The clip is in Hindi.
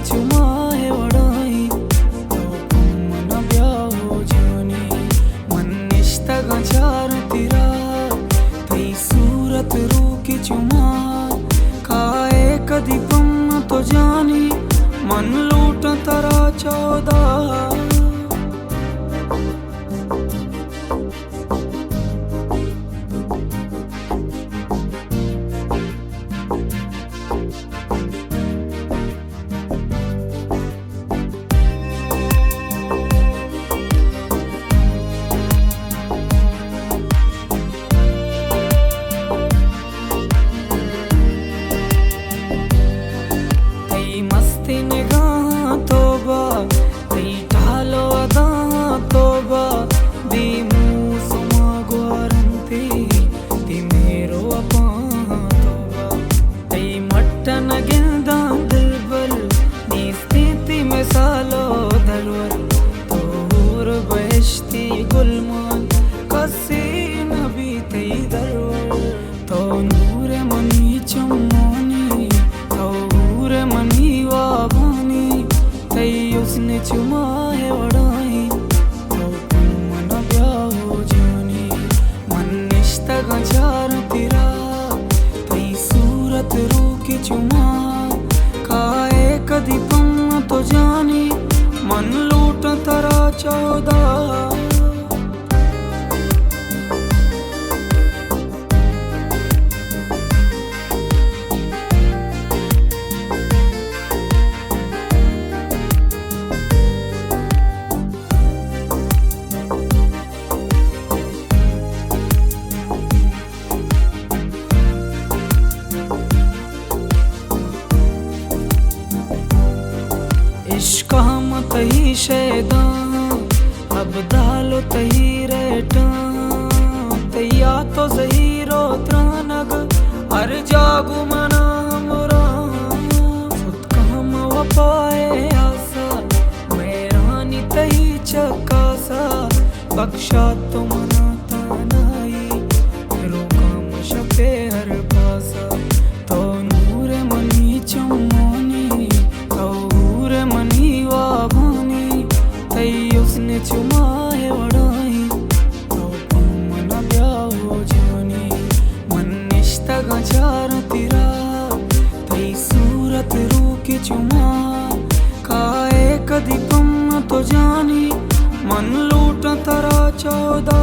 चुमाए वडाई तो मन ब्याहो जानी मन निष्ठा गंचार तिरा तई सूरत रूकी चुमा काए कदी पम तो जानी मन लूट तरा चौदा गुलमान कसी नबी तई दरवर तो नूर मनी चुमानी तो नूर मनी वाबानी तई उसने चुमाए वडाई तो मन ब्याहो जानी मन निष्ठा गंचार तिरा तई सूरत रूकी चुमा काए कदी पम तो जानी मन लूट तरा चौदा इश्क हम तही शैदा अब दालो तही रेटा तैया तो जहीरो त्रानग हर जागु मना हमरा खुद काम वपाए आसा मेरानी तही चकासा बख्शा तो मना तानाई रो काम शपे हर पासा तो नूर मनी चुमानी उसने चुमाए वडाई तो मन ब्याहो जानी मन निष्ठा गंचार तिरा तई सूरत रूकी चुमा काए कदी पम तो जानी मन लूट तरा चौदा।